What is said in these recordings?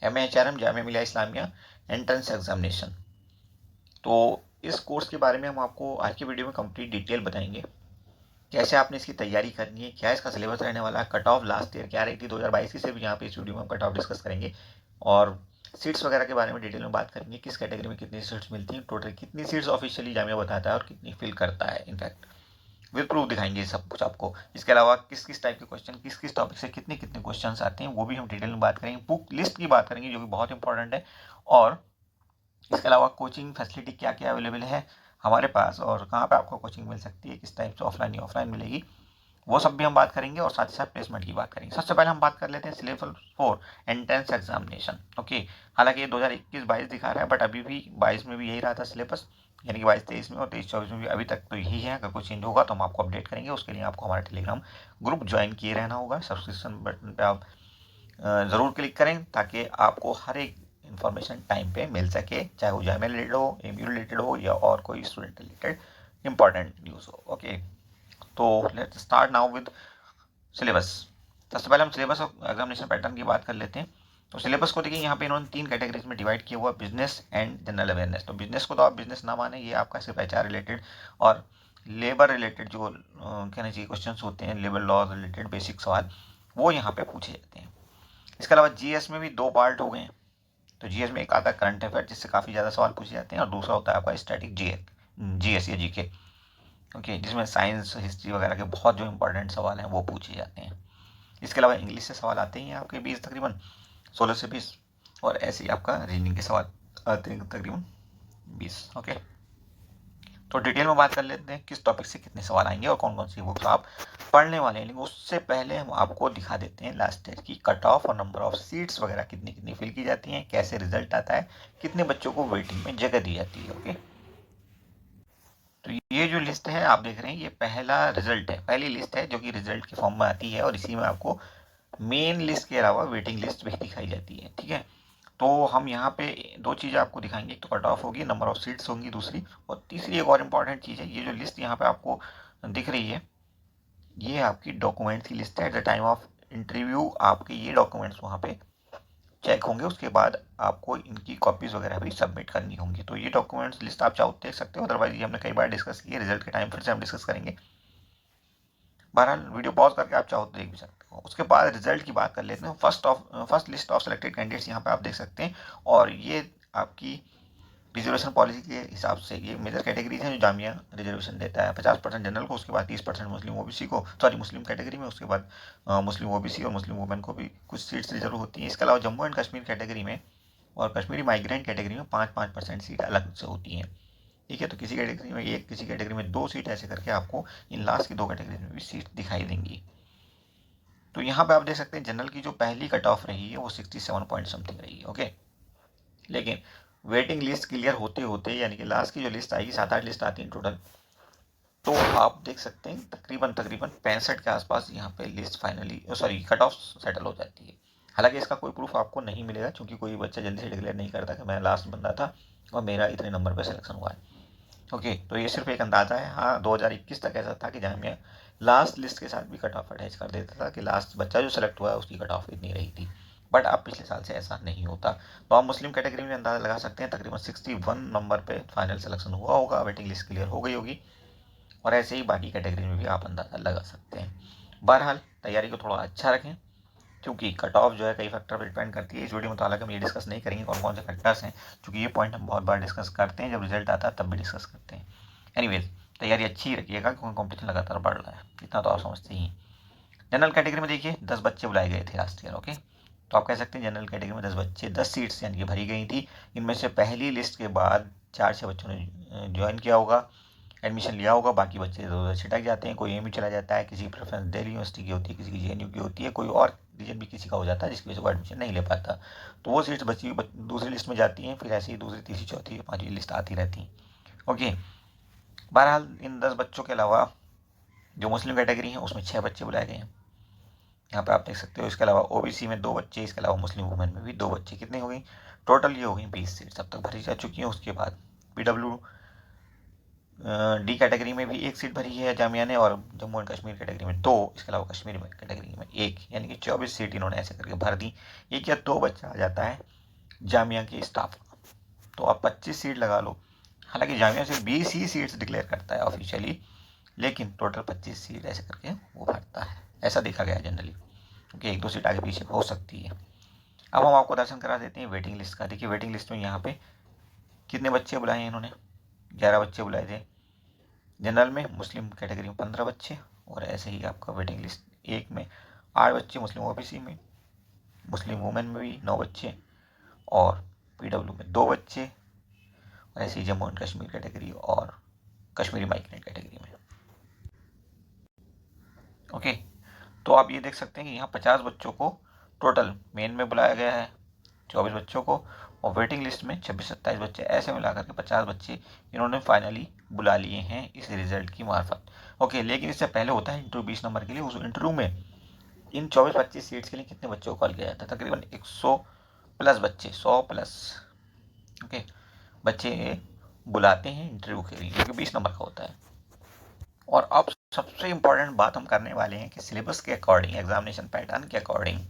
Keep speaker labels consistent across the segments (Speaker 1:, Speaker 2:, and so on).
Speaker 1: MA HRM Jamia Millia Islamia entrance examination. तो इस course के बारे में हम आपको आज की वीडियो में कंप्लीट डिटेल बताएंगे, कैसे आपने इसकी तैयारी करनी है, क्या इसका सिलेबस रहने वाला है, कट ऑफ लास्ट ईयर क्या रही थी 2022 की, से भी यहाँ पे इस वीडियो में हम कट ऑफ डिस्कस करेंगे, और सीट्स वगैरह के बारे में डिटेल में बात करेंगे, किस कैटेगरी में कितनी सीट्स मिलती हैं, टोटल कितनी सीट्स ऑफिशियली जामिया बताता है और कितनी फिल करता है। इनफैक्ट विद प्रूफ दिखाएंगे सब कुछ आपको। इसके अलावा किस किस टाइप के क्वेश्चन, किस किस टॉपिक से कितने कितने क्वेश्चन आते हैं, वो भी हम डिटेल में बात करेंगे। बुक लिस्ट की बात करेंगे जो कि बहुत इंपॉर्टेंट है, और इसके अलावा कोचिंग फैसिलिटी क्या क्या अवेलेबल है हमारे पास, और कहाँ पे आपको कोचिंग मिल सकती है, किस टाइप से ऑफलाइन या ऑफलाइन मिलेगी, वो सब भी हम बात करेंगे, और साथ ही साथ प्लेसमेंट की बात करेंगे। सबसे पहले हम बात कर लेते हैं syllabus for entrance examination. Okay, हालांकि ये 2021-22 दिखा रहा है, बट अभी भी 22 में भी यही रहा था सिलेबस, यानी कि 22-23 में, और 23-24 में भी अभी तक तो यही है। अगर कुछ चेंज होगा तो हम आपको अपडेट करेंगे। उसके लिए आपको हमारा टेलीग्राम ग्रुप ज्वाइन किए रहना होगा। सब्सक्रिप्शन बटन पर आप ज़रूर क्लिक करें ताकि आपको हर एक इन्फॉर्मेशन टाइम पे मिल सके, चाहे वो जामिया रिलेटेड हो, एमयू रिलेटेड हो, या और कोई स्टूडेंट रिलेटेड इंपॉर्टेंट न्यूज़ हो। ओके, तो let's start now with syllabus. सबसे पहले हम सिलेबस और एग्जामिनेशन पैटर्न की बात कर लेते हैं। तो सिलेबस को देखिए, यहाँ पे इन्होंने 3 कैटेगरीज में डिवाइड किया हुआ, बिजनेस एंड जनरल अवेयरनेस। तो बिजनेस को तो आप बिजनेस ना माने, ये आपका सिर्फ HR रिलेटेड और लेबर रिलेटेड जो कहना चाहिए क्वेश्चन होते हैं, लेबर लॉ रिलेटेड बेसिक सवाल, वो यहाँ पे पूछे जाते हैं। इसके अलावा GS में भी 2 पार्ट हो गए हैं। तो GS में एक आता है करंट अफेयर, जिससे काफ़ी ज़्यादा सवाल पूछे जाते हैं, और दूसरा होता है आपका स्टैटिक GS या GK। ओके, जिसमें साइंस, हिस्ट्री वगैरह के बहुत जो इंपॉर्टेंट सवाल हैं वो पूछे जाते हैं। इसके अलावा इंग्लिश से सवाल आते ही हैं आपके 20, तकरीबन 16 से 20, और ऐसे ही आपका रीजनिंग के सवाल आते हैं तकरीबन 20। ओके, तो डिटेल में बात कर लेते हैं किस टॉपिक से कितने सवाल आएंगे और कौन कौन सी बुक्स आप पढ़ने वाले हैं। लेकिन उससे पहले हम आपको दिखा देते हैं लास्ट ईयर की कट ऑफ और नंबर ऑफ सीट्स वगैरह कितनी कितनी फिल की जाती हैं, कैसे रिजल्ट आता है, कितने बच्चों को वेटिंग में जगह दी जाती है। ओके, तो ये जो लिस्ट है आप देख रहे हैं, ये पहला रिजल्ट है, पहली लिस्ट है जो कि रिजल्ट के फॉर्म में आती है, और इसी में आपको मेन लिस्ट के अलावा वेटिंग लिस्ट भी दिखाई जाती है। ठीक है, तो हम यहाँ पे 2 चीज़ें आपको दिखाएंगे, एक तो कट ऑफ होगी, नंबर ऑफ सीट्स होंगी दूसरी, और तीसरी एक और इम्पॉर्टेंट चीज़ है, ये जो लिस्ट यहाँ पे आपको दिख रही है, ये आपकी डॉक्यूमेंट्स की लिस्ट है। At the time of interview आपके ये डॉक्यूमेंट्स वहाँ पे चेक होंगे, उसके बाद आपको इनकी कॉपीज़ वगैरह भी सबमिट करनी होंगी। तो ये डॉक्यूमेंट्स लिस्ट आप चाहो देख सकते हो, अदरवाइज ये हमने कई बार डिस्कस की है, रिजल्ट के टाइम फिर से हम डिस्कस करेंगे। बहरहाल वीडियो पॉज करके आप चाहो तो देख भी सकते हो। उसके बाद रिजल्ट की बात कर लेते हैं। First list of selected candidates यहाँ पे आप देख सकते हैं, और ये आपकी रिजर्वेशन पॉलिसी के हिसाब से ये मेजर कैटेगरीज हैं जो जामिया रिजर्वेशन देता है। 50% जनरल को, उसके बाद 30% मुस्लिम OBC को, सॉरी मुस्लिम कैटेगरी में, उसके बाद मुस्लिम OBC और मुस्लिम वुमेन को भी कुछ सीट्स रिजर्व होती हैं। इसके अलावा जम्मू एंड कश्मीर कैटेगरी में और कश्मीरी माइग्रेंट कैटेगरी में 5-5% सीट अलग से होती हैं। ठीक है, तो किसी कैटेगरी में 1, किसी कैटेगरी में 2 सीट, ऐसे करके आपको इन लास्ट की 2 कैटेगरी में भी सीट दिखाई देंगी। तो यहाँ पे आप देख सकते हैं जनरल की जो पहली कट ऑफ रही है वो 67 पॉइंट समथिंग रही है। ओके, लेकिन वेटिंग लिस्ट क्लियर होते होते, यानी कि लास्ट की जो लिस्ट आएगी, 7-8 लिस्ट आती है टोटल, तो आप देख सकते हैं तकरीबन 65 के आसपास यहाँ पे list finally, sorry, cut off settle हो जाती है। हालांकि इसका कोई प्रूफ आपको नहीं मिलेगा, क्योंकि कोई बच्चा जल्दी से डिक्लेयर नहीं करता कि मैं लास्ट बंदा था और मेरा इतने नंबर पर सिलेक्शन हुआ है। ओके, तो ये सिर्फ एक अंदाज़ा है। हाँ, 2021 तक ऐसा था कि जामिया लास्ट लिस्ट के साथ भी कट ऑफ अटैच कर देता था कि लास्ट बच्चा जो सेलेक्ट हुआ है उसकी कट ऑफ इतनी रही थी, बट अब पिछले साल से ऐसा नहीं होता। तो आप मुस्लिम कैटेगरी में अंदाज़ा लगा सकते हैं, तकरीबन 61 नंबर पे फाइनल सिलेक्शन हुआ होगा, वेटिंग लिस्ट क्लियर हो गई होगी, और ऐसे ही बाकी कैटेगरी में भी आप अंदाज़ा लगा सकते हैं। बहरहाल तैयारी को थोड़ा अच्छा रखें, क्योंकि कट ऑफ जो है कई फैक्टर पर डिपेंड करती है। इस वीडियो में तो हालांकि हम ये डिस्कस नहीं करेंगे कौन कौन से फैक्टर्स हैं, क्योंकि ये पॉइंट हम बहुत बार डिस्कस करते हैं, जब रिजल्ट आता है तब भी डिस्कस करते हैं। एनीवेज, तैयारी अच्छी रखिएगा, क्योंकि कॉम्पिटिशन लगातार बढ़ रहा है, इतना तो आप समझते ही। जनरल कैटेगरी में देखिए 10 बच्चे बुलाए गए थे लास्ट ईयर। ओके, तो आप कह सकते हैं जनरल कैटेगरी में 10 बच्चे, 10 सीट्स यानी कि भरी गई थी। इनमें से पहली लिस्ट के बाद 4-6 बच्चों ने ज्वाइन किया होगा, एडमिशन लिया होगा, बाकी बच्चे इधर उधर छिटक जाते हैं। कोई एमयू चला जाता है, किसी प्रेफरेंस दिल्ली यूनिवर्सिटी की होती है, किसी की JNU की होती है, कोई और रीजन भी किसी का हो जाता है जिसकी वजह से वो एडमिशन नहीं ले पाता, तो वो सीट्स बची दूसरी लिस्ट में जाती हैं। फिर ऐसे ही दूसरी, तीसरी, चौथी, पाँचवीं लिस्ट आती रहती हैं। ओके, बहरहाल इन 10 बच्चों के अलावा जो मुस्लिम कैटेगरी है उसमें 6 बच्चे बुलाए गए हैं, यहाँ पे आप देख सकते हो। इसके अलावा OBC में 2 बच्चे, इसके अलावा मुस्लिम वुमेन में भी 2 बच्चे। कितनी हो गई टोटल? ये हो गई 20 सीट्स अब तक भरी जा चुकी हैं। उसके बाद PWD कैटेगरी में भी 1 सीट भरी है जामिया ने, और जम्मू एंड कश्मीर कैटेगरी में 2, इसके अलावा कश्मीर कैटेगरी में 1, यानी कि 24 सीट इन्होंने ऐसे करके भर दी। 1 या 2 बच्चा आ जाता है जामिया के स्टाफ का, तो आप 25 सीट लगा लो। हालांकि जामिया सिर्फ 20 ही सीट्स डिक्लेयर करता है ऑफिशियली, लेकिन टोटल 25 सीट ऐसे करके वो भरता है, ऐसा देखा गया जनरली, क्योंकि एक दो सीट आगे पीछे हो सकती है। अब हम आपको दर्शन करा देते हैं वेटिंग लिस्ट का। देखिए वेटिंग लिस्ट में यहाँ पे कितने बच्चे बुलाए हैं इन्होंने, 11 बच्चे बुलाए थे। जनरल में मुस्लिम कैटेगरी में 15 बच्चे, और ऐसे ही आपका वेटिंग लिस्ट एक में 8 बच्चे, मुस्लिम ओबीसी में, मुस्लिम वुमेन में भी 9 बच्चे, और पीडब्ल्यू में 2 बच्चे, और ऐसे ही जम्मू एंड कश्मीर कैटेगरी और कश्मीरी माइग्रेंट कैटेगरी में। ओके, तो आप ये देख सकते हैं कि यहाँ 50 बच्चों को टोटल मेन में बुलाया गया है, 24 बच्चों को, और वेटिंग लिस्ट में 26-27 बच्चे, ऐसे मिला करके 50 बच्चे इन्होंने फाइनली बुला लिए हैं इस रिजल्ट की मार्फत। ओके, लेकिन इससे पहले होता है इंटरव्यू 20 नंबर के लिए। उस इंटरव्यू में इन 24-25 सीट्स के लिए कितने बच्चों को कॉल किया जाता है, तकरीबन 100 प्लस बच्चे, 100 प्लस ओके बच्चे बुलाते हैं इंटरव्यू के लिए, जो कि 20 नंबर का होता है। और अब सबसे इम्पोर्टेंट बात हम करने वाले हैं कि सिलेबस के अकॉर्डिंग, एग्जामिनेशन पैटर्न के अकॉर्डिंग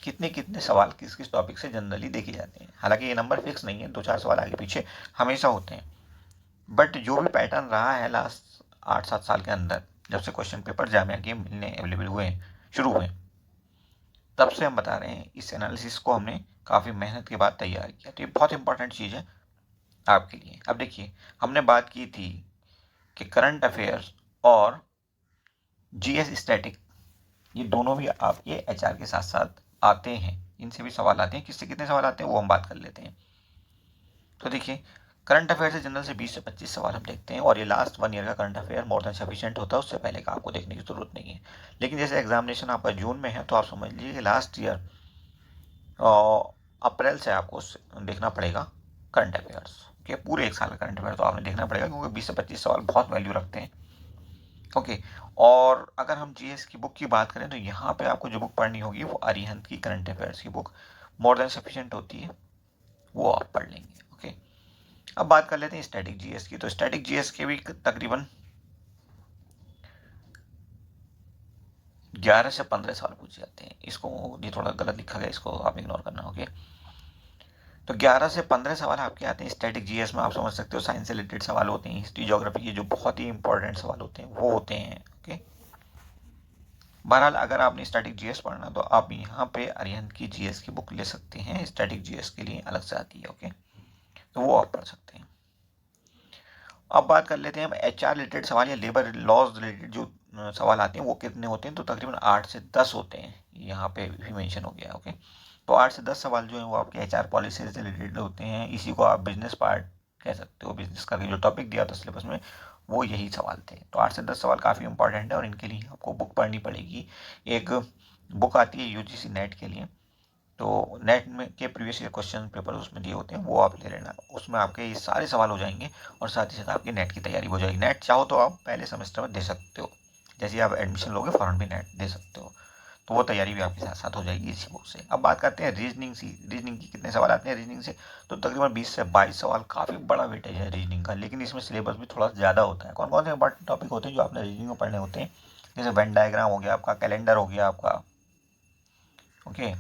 Speaker 1: कितने कितने सवाल किस किस टॉपिक से जनरली देखे जाते हैं। हालांकि ये नंबर फिक्स नहीं है, 2-4 सवाल आगे पीछे हमेशा होते हैं, बट जो भी पैटर्न रहा है लास्ट 8-7 साल के अंदर, जब से क्वेश्चन पेपर जामिया के मिलने अवेलेबल हुए, शुरू हुए, तब से हम बता रहे हैं इस एनालिसिस को हमने काफ़ी मेहनत के बाद तैयार किया। तो ये बहुत इंपॉर्टेंट चीज़ है आपके लिए। अब देखिए, हमने बात की थी कि करंट अफेयर्स और जीएस स्टैटिक, ये दोनों भी आपके एचआर के साथ साथ आते हैं, इनसे भी सवाल आते हैं। किससे कितने सवाल आते हैं वो हम बात कर लेते हैं। तो देखिए, करंट अफेयर से जनरल से 20 से 25 सवाल हम देखते हैं, और ये लास्ट 1 ईयर का current affair more than sufficient होता है, उससे पहले का आपको देखने की जरूरत नहीं है। लेकिन जैसे एग्जामिनेशन आपका जून में है, तो आप समझ लीजिए कि लास्ट ईयर अप्रैल से आपको देखना पड़ेगा करंट अफेयर्स के, पूरे एक साल का करंट अफेयर तो आपने देखना पड़ेगा, क्योंकि 20 से 25 सवाल बहुत वैल्यू रखते हैं। ओके, और अगर हम जीएस की बुक की बात करें, तो यहाँ पे आपको जो बुक पढ़नी होगी वो अरिहंत की करंट अफेयर्स की बुक मोर देन सफिशिएंट होती है, वो आप पढ़ लेंगे। ओके, अब बात कर लेते हैं स्टैटिक जीएस की। तो स्टैटिक जीएस के भी तकरीबन 11 से 15 सवाल पूछे जाते हैं। इसको, ये थोड़ा गलत लिखा गया, इसको आप इग्नोर करना। ओके, तो 11 से 15 सवाल आपके आते हैं स्टैटिक जीएस में। आप समझ सकते हो साइंस से रिलेटेड सवाल होते हैं, हिस्ट्री ज्योग्राफी के जो बहुत ही इंपॉर्टेंट सवाल होते हैं वो होते हैं। ओके, बहरहाल अगर आपने स्टैटिक जीएस पढ़ना तो आप यहाँ पे अरिहंत की जीएस की बुक ले सकते हैं, स्टैटिक जीएस के लिए अलग से आती है। ओके, तो वो आप पढ़ सकते हैं। अब बात कर लेते हैं हम एचआर रिलेटेड सवाल या लेबर लॉज रिलेटेड जो सवाल आते हैं वो कितने होते हैं। तो तकरीबन 8 से 10 होते हैं, यहाँ पे भी मेंशन हो गया। ओके, तो 8 से 10 सवाल जो है वो आपके एचआर पॉलिसी से रिलेटेड होते हैं। इसी को आप बिजनेस पार्ट कह सकते हो, बिजनेस का जो टॉपिक दिया था सिलेबस में वो यही सवाल थे। तो 8 से 10 सवाल काफ़ी इंपॉर्टेंट है, और इनके लिए आपको बुक पढ़नी पड़ेगी। एक बुक आती है यूजीसी नेट के लिए, तो नेट में के प्रीवियस ईयर क्वेश्चन पेपर उसमें दिए होते हैं, वो आप ले लेना। उसमें आपके ये सारे सवाल हो जाएंगे, और साथ ही साथ आपकी नेट की तैयारी हो जाएगी। नेट चाहो तो आप पहले सेमेस्टर में दे सकते हो, जैसे आप एडमिशन लोगे फॉरन भी नेट दे सकते हो, तो वो तैयारी भी आपके साथ साथ हो जाएगी इसी बुक से। अब बात करते हैं रीजनिंग सी। रीजनिंग की कितने सवाल आते हैं रीजनिंग से, तो तकरीबन 20 से 22 सवाल, काफ़ी बड़ा वेटेज है रीजनिंग का, लेकिन इसमें सिलेबस भी थोड़ा ज़्यादा होता है। कौन कौन से इंपॉर्टेंट टॉपिक होते हैं जो आपने रीजनिंग में पढ़ने होते हैं, जैसे वेन डायग्राम हो गया आपका, कैलेंडर हो गया आपका। ओके,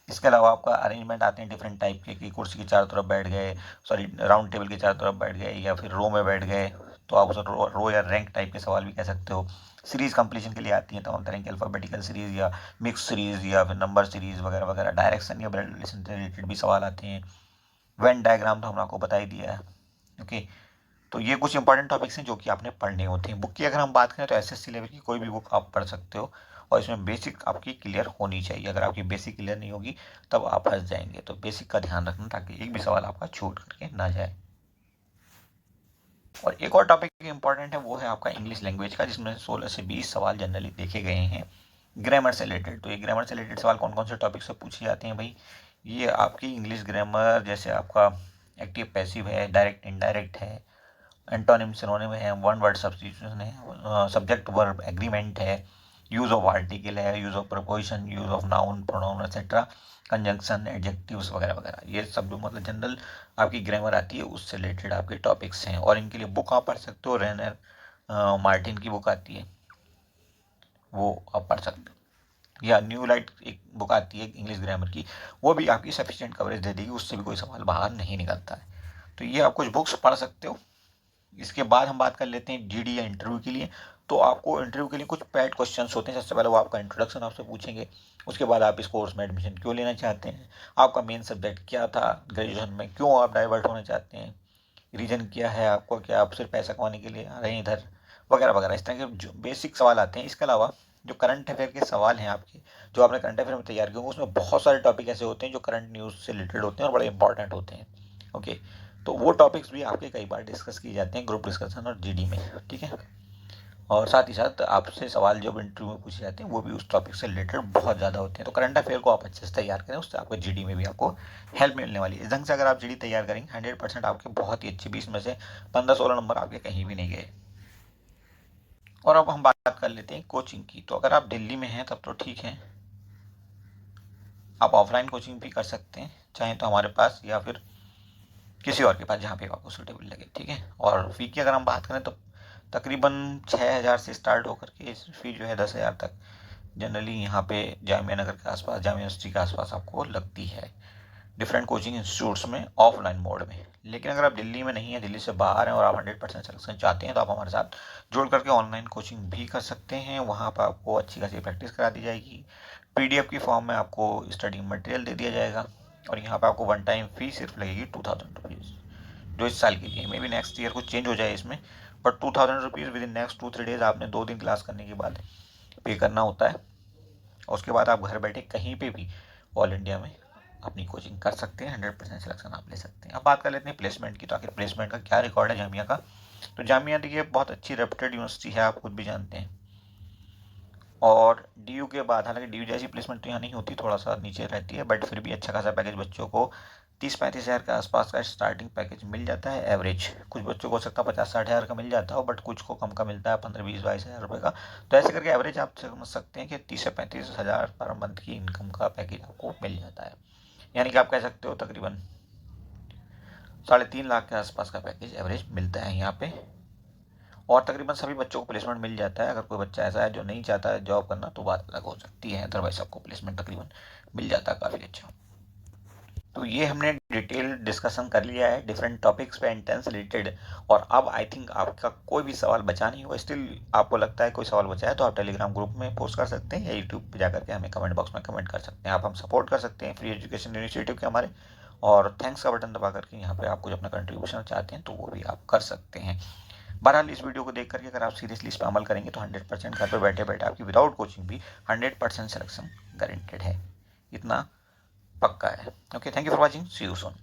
Speaker 1: इसके अलावा आपका अरेंजमेंट आते हैं डिफरेंट टाइप के, कि कुर्सी के चारों तरफ बैठ गए, सॉरी राउंड टेबल के चारों तरफ बैठ गए, या फिर रो में बैठ गए, तो आप उसे रो या रैंक टाइप के सवाल भी कह सकते हो। सीरीज कंप्लीशन के लिए आती है तमाम तरह की, अल्फाबेटिकल सीरीज या मिक्स सीरीज या फिर नंबर सीरीज वगैरह वगैरह। डायरेक्शन या ब्लड रिलेशन से रिलेटेड भी सवाल आते हैं। वेन डायग्राम तो हमने आपको बता ही दिया है। ओके, तो ये कुछ इंपॉर्टेंट टॉपिक्स हैं जो कि आपने पढ़ने होते हैं। बुक की अगर हम बात करें तो एसएससी लेवल की कोई भी बुक आप पढ़ सकते हो, और इसमें बेसिक आपकी क्लियर होनी चाहिए। अगर आपकी बेसिक क्लियर नहीं होगी तब आप फंस जाएंगे, तो बेसिक का ध्यान रखना ताकि एक भी सवाल आपका छूट करके ना जाए। और एक और टॉपिक इंपॉर्टेंट है, वो है आपका इंग्लिश लैंग्वेज का, जिसमें 16 से 20 सवाल जनरली देखे गए हैं ग्रामर से रिलेटेड। तो ये ग्रामर से रिलेटेड सवाल कौन कौन से टॉपिक से पूछे जाते हैं भाई, ये आपकी इंग्लिश ग्रामर, जैसे आपका एक्टिव पैसिव है, डायरेक्ट इनडायरेक्ट है, एंटोनिम सिनोनिम है, वन वर्ड सब्स्टिट्यूशन है, सब्जेक्ट वर्ब एग्रीमेंट है, यूज ऑफ आर्टिकल है, use of preposition, use of noun pronoun etcetera, conjunction, adjectives वगैरह वगैरह। ये सब जो मतलब जनरल आपकी ग्रामर आती है उससे रिलेटेड आपके टॉपिक्स हैं, और इनके लिए बुक आप पढ़ सकते हो। रेनर मार्टिन की बुक आती है, वो आप पढ़ सकते हो। या न्यू लाइट एक बुक आती है इंग्लिश ग्रामर की, वो भी आपकी सफिशिएंट कवरेज दे देगी, उससे भी कोई सवाल बाहर नहीं निकलता है। तो ये आप कुछ बुक्स पढ़ सकते हो। इसके बाद हम बात कर लेते हैं जीडी या इंटरव्यू के लिए। तो आपको इंटरव्यू के लिए कुछ पैड क्वेश्चंस होते हैं। सबसे पहले वो आपका इंट्रोडक्शन आपसे पूछेंगे, उसके बाद आप इस कोर्स में एडमिशन क्यों लेना चाहते हैं, आपका मेन सब्जेक्ट क्या था ग्रेजुएशन में, क्यों आप डाइवर्ट होना चाहते हैं, रीजन क्या है आपको, क्या आप सिर्फ पैसा कमाने के लिए आ रहे हैं इधर, वगैरह वगैरह। इस तरह के जो बेसिक सवाल आते हैं। इसके अलावा जो करंट अफेयर के सवाल हैं आपके, जो आपने करंट अफेयर में तैयार किए होंगे, उसमें बहुत सारे टॉपिक ऐसे होते हैं जो करंट न्यूज़ से रिलेटेड होते हैं और बड़े इंपॉर्टेंट होते हैं। ओके, तो वो टॉपिक्स भी आपके कई बार डिस्कस किए जाते हैं ग्रुप डिस्कशन और जीडी में, ठीक है। और साथ ही साथ आपसे सवाल जब इंटरव्यू में पूछे जाते हैं वो भी उस टॉपिक से रिलेटेड बहुत ज़्यादा होते हैं। तो करंट अफेयर को आप अच्छे से तैयार करें, उससे आपको जीडी में भी आपको हेल्प मिलने वाली है। इस ढंग से अगर आप जीडी तैयार करेंगे 100% आपके बहुत ही अच्छे 20 में से 15-16 नंबर आपके कहीं भी नहीं गए। और अब हम बात कर लेते हैं कोचिंग की। तो अगर आप दिल्ली में हैं तब तो ठीक है, आप ऑफलाइन कोचिंग भी कर सकते हैं, चाहे तो हमारे पास या फिर किसी और के पास, जहाँ पे आपको सूटेबल लगे, ठीक है। और फ़ी की अगर हम बात करें तो तकरीबन 6,000 से स्टार्ट होकर के इस फी जो है 10,000 तक जनरली यहाँ पे जामिया नगर के आसपास, जामिया यूनिवर्सिटी के आसपास आपको लगती है डिफरेंट कोचिंग इंस्टीट्यूट्स में ऑफलाइन मोड में। लेकिन अगर आप दिल्ली में नहीं हैं, दिल्ली से बाहर हैं और आप 100% सिलेक्शन चाहते हैं, तो आप हमारे साथ जुड़ करके ऑनलाइन कोचिंग भी कर सकते हैं। वहाँ पर आपको अच्छी खासी प्रैक्टिस करा दी जाएगी, पीडीएफ की फॉर्म में आपको स्टडी मटेरियल दे दिया जाएगा, और यहाँ पर आपको वन टाइम फी सिर्फ लगेगी 2000 रुपीज़, जो इस साल के लिए। मे बी नेक्स्ट ईयर कुछ चेंज हो जाए इसमें, but 2000 rupees with in next 2-3 days आपने 2 दिन क्लास करने के बाद पे करना होता है। और उसके बाद आप घर बैठे कहीं पे भी ऑल इंडिया में अपनी कोचिंग कर सकते हैं, 100% सिलेक्शन आप ले सकते हैं। अब बात कर लेते हैं प्लेसमेंट की। तो आखिर प्लेसमेंट का क्या रिकॉर्ड है जामिया का। तो जामिया देखिए बहुत अच्छी रेप्यूटेड यूनिवर्सिटी है, आप खुद भी जानते हैं। और डीयू के बाद, हालांकि डीयू जैसी प्लेसमेंट तो यहाँ नहीं होती, थोड़ा सा नीचे रहती है, बट फिर भी अच्छा खासा पैकेज बच्चों को 30-35 हज़ार के आसपास का स्टार्टिंग पैकेज मिल जाता है एवरेज। कुछ बच्चों को हो सकता है 50-60 हज़ार का मिल जाता हो, बट कुछ को कम का मिलता है 15-20-22 हज़ार रुपये का। तो ऐसे करके एवरेज आप समझ सकते हैं कि 30 से 35 हज़ार पर मंथ की इनकम का पैकेज आपको मिल जाता है। यानी कि आप कह सकते हो तकरीबन 3.5 लाख के आसपास का पैकेज एवरेज मिलता है यहाँ पे। और तकरीबन सभी बच्चों को प्लेसमेंट मिल जाता है। अगर कोई बच्चा ऐसा है जो नहीं चाहता है जॉब करना, तो बात अलग हो सकती है, अदरवाइज आपको प्लेसमेंट तकरीबन मिल जाता है काफ़ी अच्छा। तो ये हमने डिटेल डिस्कशन कर लिया है डिफरेंट टॉपिक्स पे एंट्रेंस रिलेटेड। और अब आई थिंक आपका कोई भी सवाल बचा नहीं होगा। स्टिल आपको लगता है कोई सवाल बचा है तो आप टेलीग्राम ग्रुप में पोस्ट कर सकते हैं या यूट्यूब पे जाकर के हमें कमेंट बॉक्स में कमेंट कर सकते हैं। आप हम सपोर्ट कर सकते हैं फ्री एजुकेशन इनिशिएटिव के हमारे। और थैंक्स का बटन दबा करके यहाँ पे आप कुछ अपना कंट्रीब्यूशन चाहते हैं तो वो भी आप कर सकते हैं। बहरहाल इस वीडियो को देख करके अगर आप सीरियसली इस पर अमल करेंगे तो 100% घर पर बैठे बैठे आपकी विदाउट कोचिंग भी 100% सिलेक्शन गारंटेड है, इतना पक्का है। Okay, thank you for watching, see you soon.